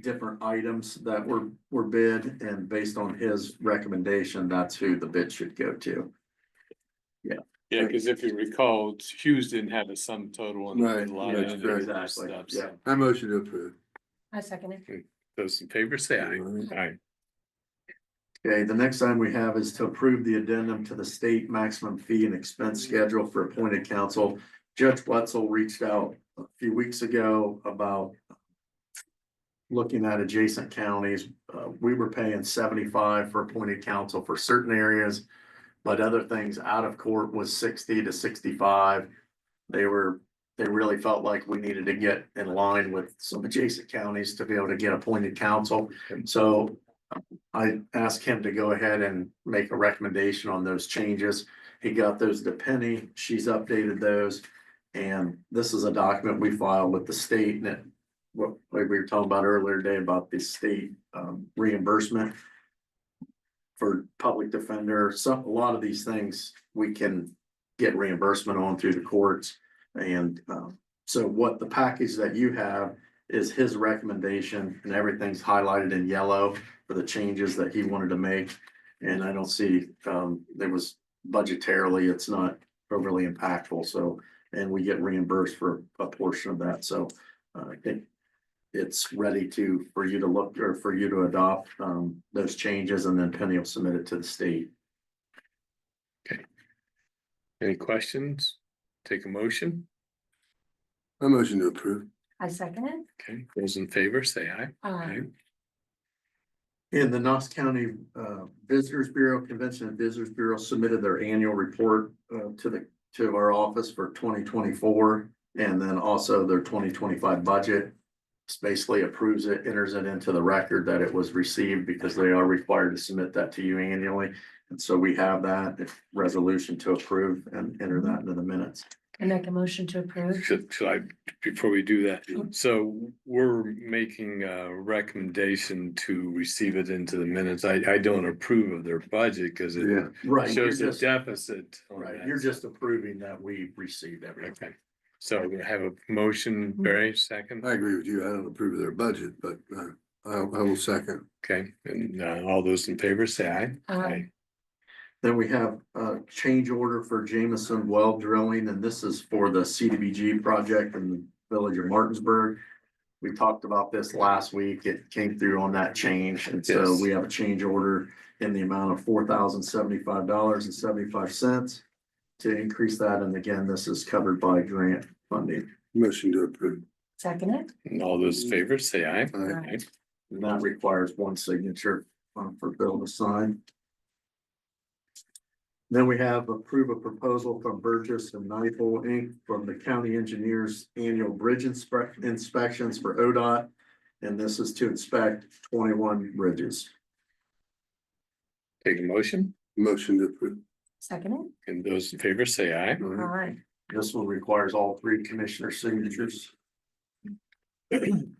different items that were bid, and based on his recommendation, that's who the bid should go to. Yeah, because if you recall, Hughes didn't have a sum total and Right, a lot of that's individual correct. stuff. Exactly, So I motion to approve. I second it. those in favor, say aye. Aye. Okay, the next item we have is to approve the addendum to the state maximum fee and expense schedule for appointed counsel. Judge Wetzel reached out a few weeks ago about looking at adjacent counties. We were paying 75 for appointed counsel for certain areas, but other things out of court was 60 to 65. They really felt like we needed to get in line with some adjacent counties to be able to get appointed counsel. So I asked him to go ahead and make a recommendation on those changes. He got those to Penny. She's updated those. And this is a document we filed with the state, and what we were talking about earlier today about the state reimbursement for public defender. A lot of these things we can get reimbursement on through the courts. And so what the package that you have is his recommendation, and everything's highlighted in yellow for the changes that he wanted to make. And I don't see, there was budgetarily, it's not overly impactful, so, and we get reimbursed for a portion of that, so I think it's ready for you to look, or for you to adopt, those changes, and then Penny will submit it to the state. Any questions? Take a motion. A motion to approve. I second it. Okay, those in favor, say aye. Aye. And the Knox County Visitors Bureau, Convention and Visitors Bureau submitted their annual report to our office for 2024, and then also their 2025 budget. This basically approves it, enters it into the record that it was received, because they are required to submit that to you annually. And so we have that resolution to approve and enter that into the minutes. I make a motion to approve. Should I, before we do that, so we're making a recommendation to receive it into the minutes. I don't approve of their budget because it Right. shows a deficit. on Right, that. you're just approving that we received everything. Okay, so we have a motion, Barry, second. I agree with you. I don't approve of their budget, but I will second. Okay, and all those in favor say aye. Aye. Then we have a change order for Jameson well drilling, and this is for the CDBG project in the village of Martinsburg. We talked about this last week. It came through on that change, and so Yes. we have a change order in the amount of $4,075.75 to increase that. And again, this is covered by grant funding. Motion to approve. Second it. And all those in favor say aye. Aye. And that requires one signature for Bill to sign. Then we have approve a proposal from Burgess and Knifel Inc. from the county engineers annual bridge inspections for ODOT. And this is to inspect 21 bridges. Take a motion, Motion to approve. Second and those in favor say aye. it. Aye. This one requires all three commissioner signatures. And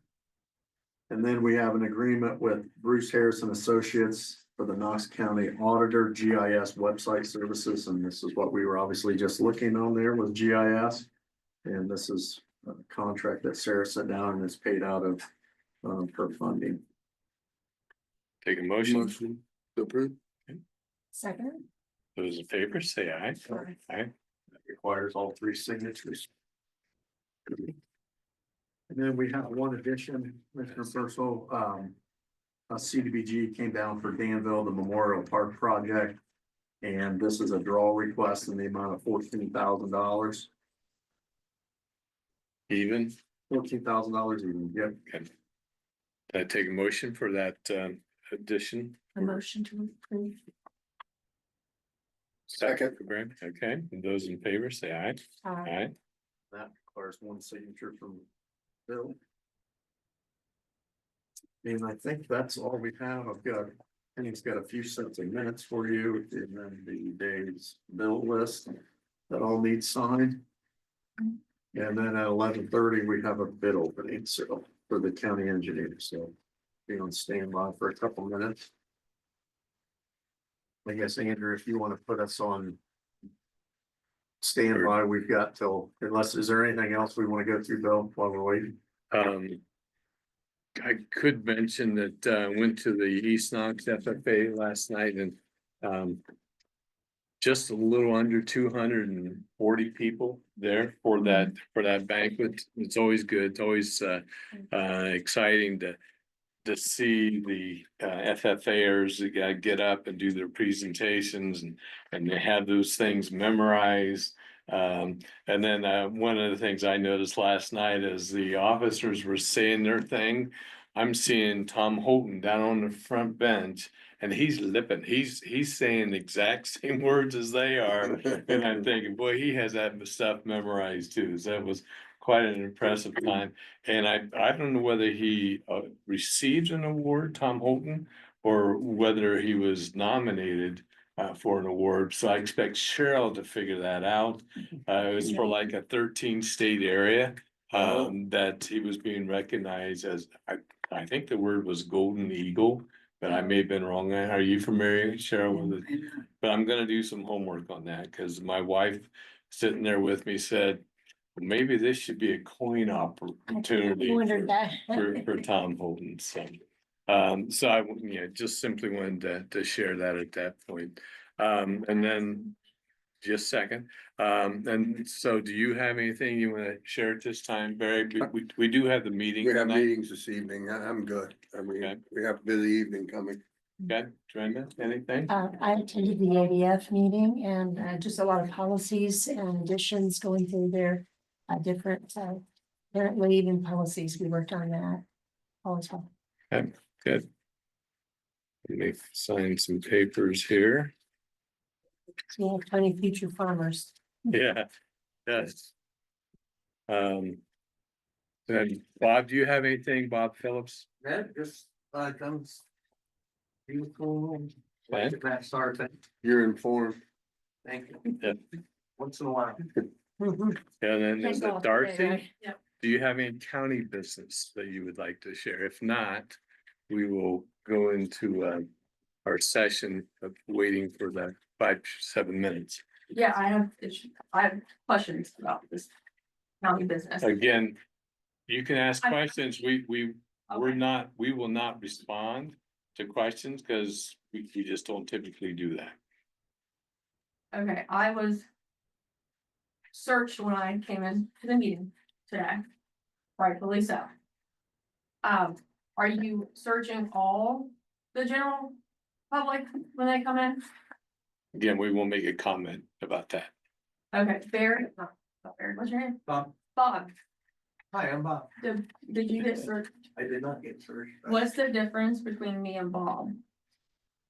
then we have an agreement with Bruce Harrison Associates for the Knox County Auditor GIS website services, and this is what we were obviously just looking on there with GIS. And this is a contract that Sarah sent down and is paid out of her funding. Take a motion, Motion to approve. Second it. those in favor say aye. Aye. Aye. That requires all three signatures. And then we have one addition, Commissioner Purcell, a CDBG came down for Danville, the Memorial Park project. And this is a draw request in the amount of $14,000. Even, $14,000 even, yep. can I take a motion for that addition? A motion to approve. Second. Okay, and those in favor say aye. Aye. Aye. That requires one signature from Bill. And I think that's all we have. Penny's got a few sets of minutes for you, and then the day's bill list that all need signed. And then at 11:30, we have a bid opening, so for the county engineer, so be on standby for a couple minutes. I guess, Andrew, if you want to put us on standby, we've got till, unless, is there anything else we want to go through, Bill, while we're waiting? I could mention that went to the East Knox FFA last night and just a little under 240 people there for that banquet. It's always good. It's always exciting to see the FFAers get up and do their presentations and they have those things memorized. And then one of the things I noticed last night as the officers were saying their thing, I'm seeing Tom Holton down on the front bench and he's lipping. He's saying the exact same words as they are. And I'm thinking, boy, he has that stuff memorized too. So that was quite an impressive time. And I don't know whether he received an award, Tom Holton, or whether he was nominated for an award. So I expect Cheryl to figure that out. It was for like a 13 state area that he was being recognized as, I think the word was Golden Eagle, but I may have been wrong. Are you familiar, Cheryl, with it? But I'm gonna do some homework on that because my wife sitting there with me said, maybe this should be a coin opportunity Wondered that. for Tom Holden, so. So I, just simply wanted to share that at that point. And then just second, and so do you have anything you want to share at this time, Barry? We do have the meeting We have tonight. meetings this evening. I'm good. I Okay. mean, we have a busy evening coming. Okay, Brenda, anything? I attended the ADF meeting and just a lot of policies and additions going through their different parent leave and policies. We worked on that. All the time. Okay, good. Let me sign some papers here. So we have 20 future farmers. Yeah, yes. Then Bob, do you have anything, Bob Phillips? That just, comes. Beautiful. Okay. That start thing. You're informed. Thank you. Yeah. Once in a while. And then Thank is God it for Darcy? that, right? Yep. Do you have any county business that you would like to share? If not, we will go into our session of waiting for the 5-7 minutes. Yeah, I have questions about this county business. Again, you can ask I'm- questions. We will not respond to questions because we just don't typically do that. Okay, I was searched when I came in to the meeting today, rightfully so. Are you searching all the general public when they come in? Again, we won't make a comment about that. Okay, Barry, not Barry, what's your name? Bob. Bob, Hi, I'm Bob. did you get searched? I did not get searched. What's the difference between me and Bob?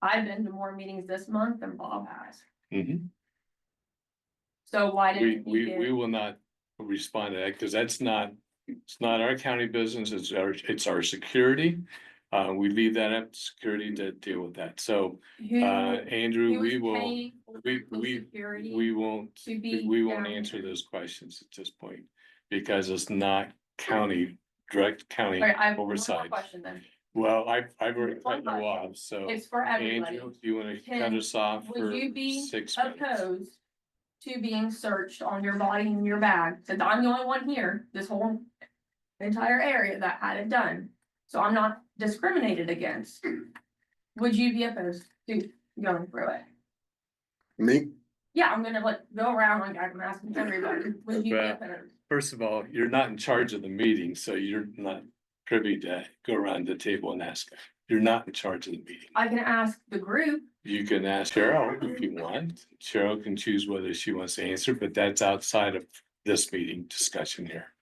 I've been to more meetings this month than Bob has. Mhm. So why We, didn't we, you get? we will not respond to that because it's not our county business, it's our security. We leave that up to security to deal with that. So, Who, Andrew, who we is will, paying for the security? we won't, to be we won't down answer there? those questions at this point. Because it's not direct county All right, I have one more oversight. question then. Well, I've already One cut you question. off, so. It's for everybody. Andrew, do you wanna cut Can- us off for Would you be 6 minutes? opposed to being searched on your body and your bag? Since I'm the only one here, this whole entire area that had it done. So I'm not discriminated against. Would you be opposed to going through it? Me? Yeah, I'm gonna go around like I'm asking everybody. Would you be Well, opposed? First of all, you're not in charge of the meeting, so you're not privy to go around the table and ask. You're not in charge of the meeting. I can ask the group. You can ask Cheryl if you want. Cheryl can choose whether she wants to answer, but that's outside of this meeting discussion here.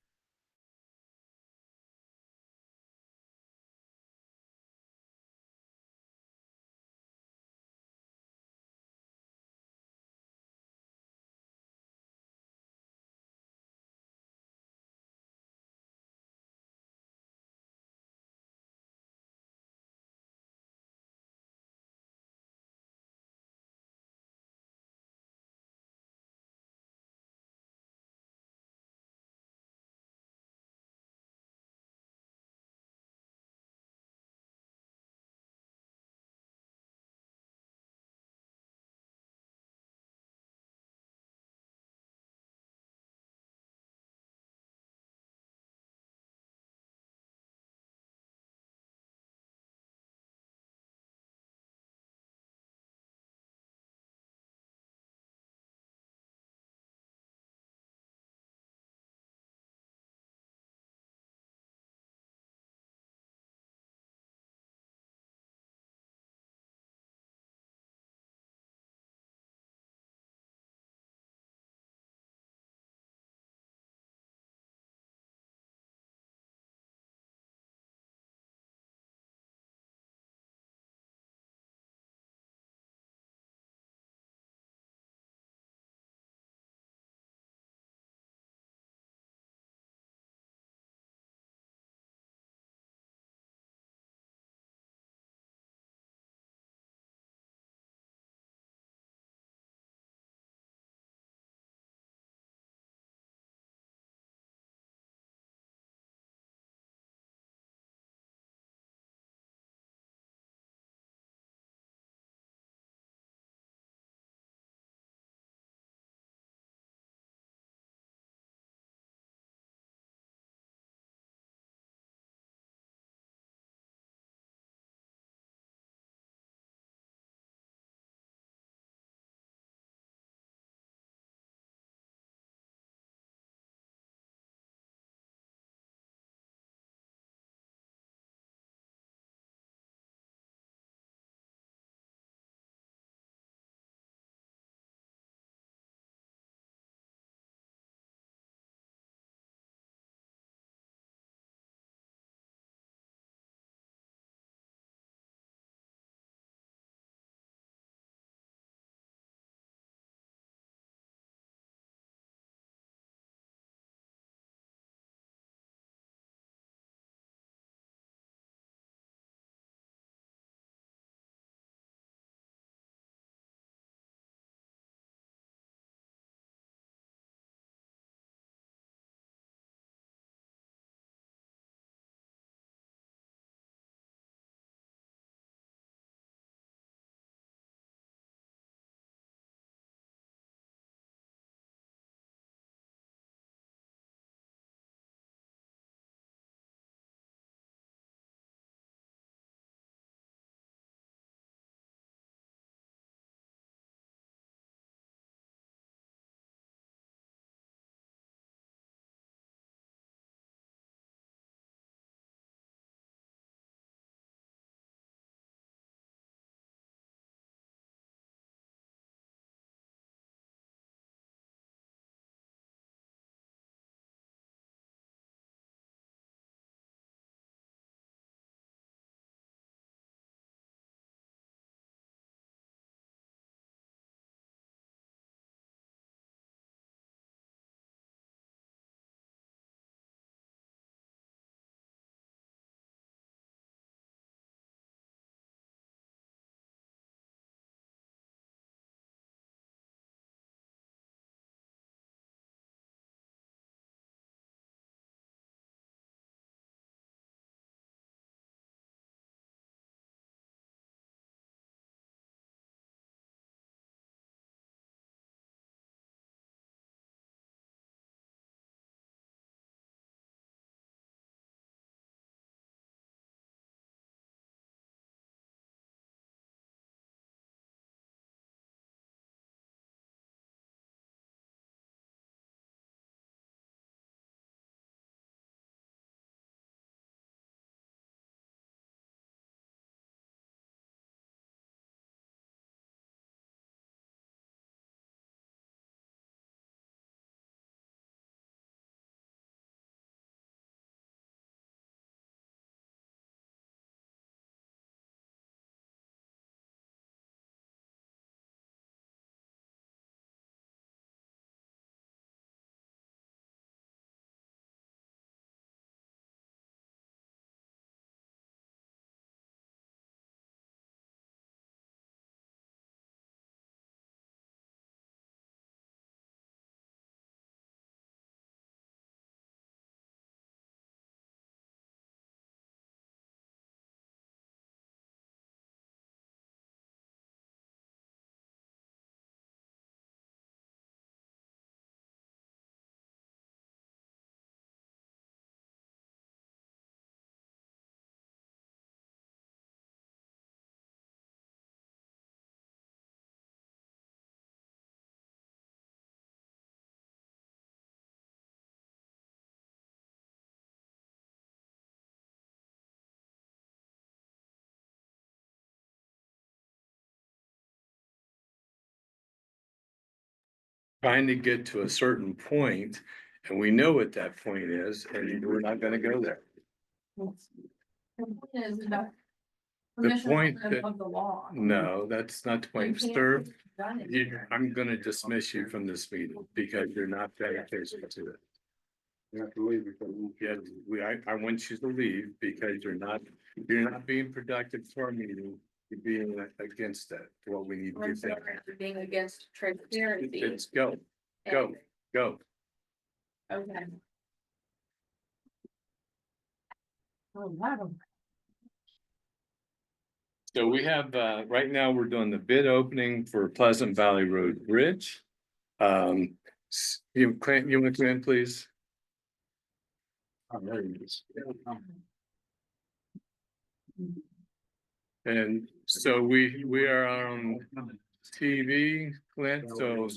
trying to get to a certain point, and we know what that point is, and we're not gonna go there. The point is that The permission point is that- of the law. No, that's not the You point, can't sir. run it. I'm gonna dismiss you from this meeting because you're not dedicated to it. You have to leave because Yeah, I want you to leave because you're not being productive to our meeting. You're being against that, what we need to I'm do. sorry for being against transparency. It's go, go, go. Okay. Oh, wow. So we have, right now, we're doing the bid opening for Pleasant Valley Road Bridge. You want to come in, please? Oh, there he is. And so we are on TV, Clint, so.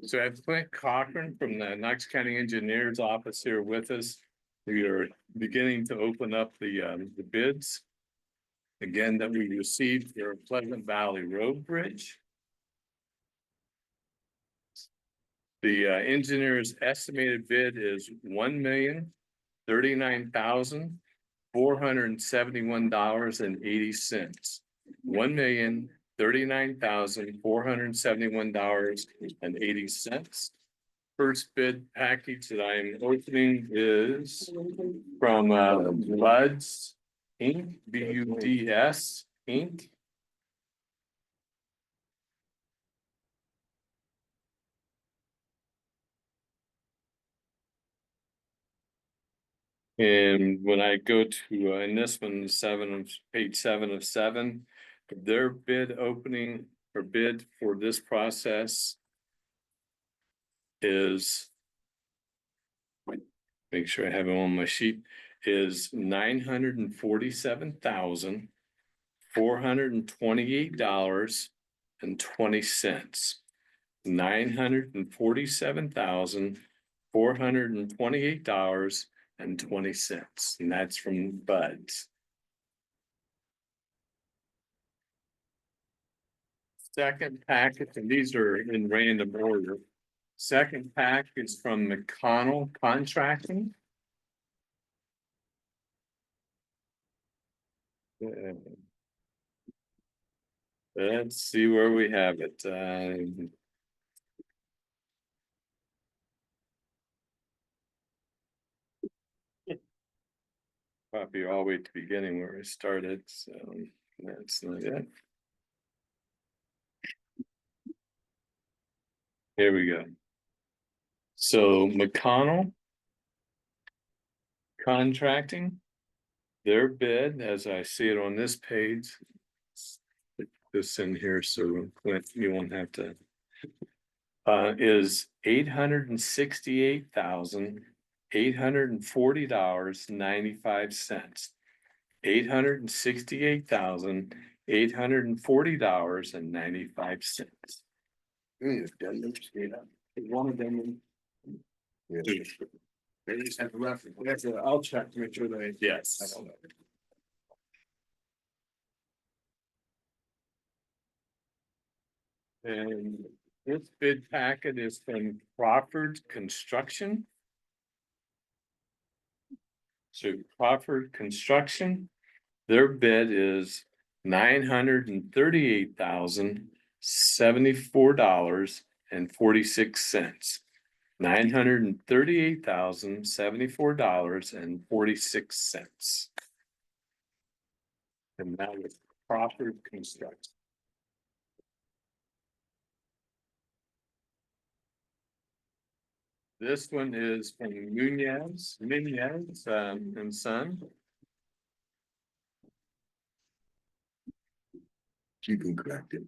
So I have Clint Cochran from the Knox County Engineers Office here with us. We are beginning to open up the bids. Again, that we received for Pleasant Valley Road Bridge. The engineer's estimated bid is $1,039,471.80. $1,039,471.80. First bid package that I am opening is from Buds Inc., BUDS Inc. And when I go to, in this one, page 7 of 7, their bid opening or bid for this process is, make sure I have it on my sheet, is $947,428.20. $947,428.20, and that's from Buds. Second packet, and these are in random order. Second pack is from McConnell Contracting. Let's see where we have it. Probably all the way to the beginning where we started, so that's not it. Here we go. So McConnell Contracting, their bid, as I see it on this page, put this in here so Clint, you won't have to, is $868,840.95. $868,840.95. one of them. They just have a reference. I'll check to make sure they. Yes. I don't know. And this bid packet is from Crawford Construction. So Crawford Construction, their bid is $938,074.46. $938,074.46. And that was Crawford Construction. This one is from Nunez and Son. You can correct it.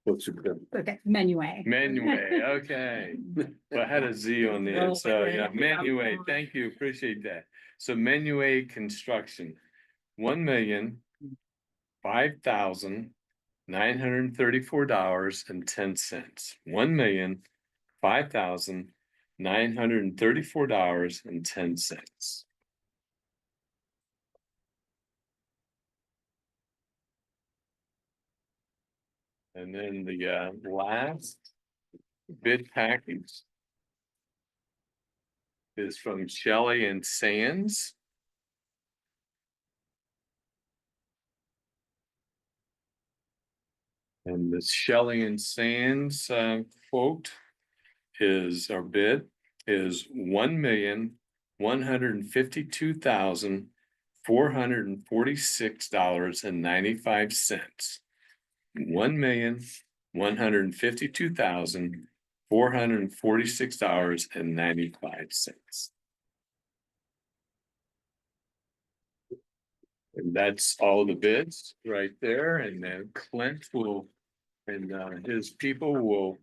What's it? Okay, Menue. Manuel, okay. Well, I had a Z on the end, so yeah, Manuel, thank you, appreciate that. So Manuel Construction, $1,005,934.10. $1,005,934.10. And then the last bid package is from Shelley and Sands. And the Shelley and Sands quote is, our bid is $1,152,446.95. $1,152,446.95. And that's all the bids right there, and then Clint will, and his people will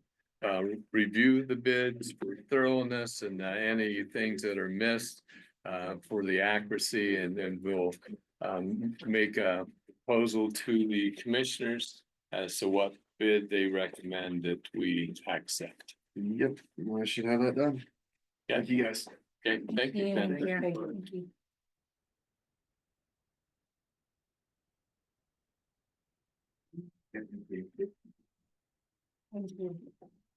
review the bids for thoroughness and any things that are missed for the accuracy, and then we'll make a proposal to the commissioners as to what bid they recommend that we accept. Yep, I should have that done. Yeah, Thank you guys. okay, thank you, Ken. Thank you. Thank you.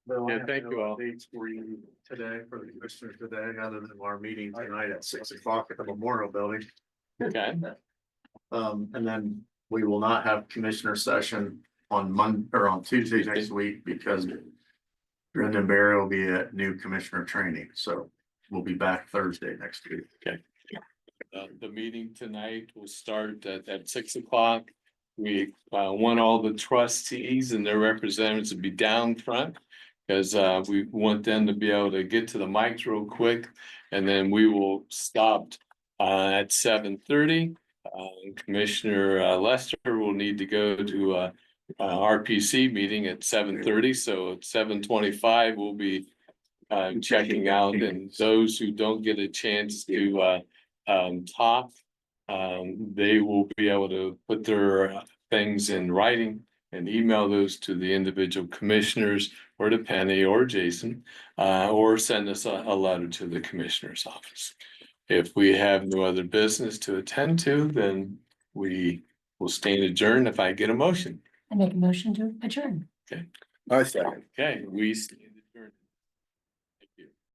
Bill, I Yeah, have thank no you all. updates for you today, for the commissioners today, other than our meeting tonight at 6 o'clock at the Memorial Building. Okay, And then we will not have commissioner session on Monday or on Tuesday next week because Brendan Barry will be at new commissioner training, so we'll be back Thursday next week. the meeting tonight will start at 6 o'clock. We want all the trustees and their representatives to be down front. Because we want them to be able to get to the mics real quick, and then we will stop at 7:30. Commissioner Lester will need to go to a RPC meeting at 7:30, so at 7:25 we'll be checking out, and those who don't get a chance to talk, they will be able to put their things in writing and email those to the individual commissioners or to Penny or Jason, or send us a letter to the commissioner's office. If we have no other business to attend to, then we will stand adjourned if I get a motion. I make a motion to adjourn. I second. Okay, we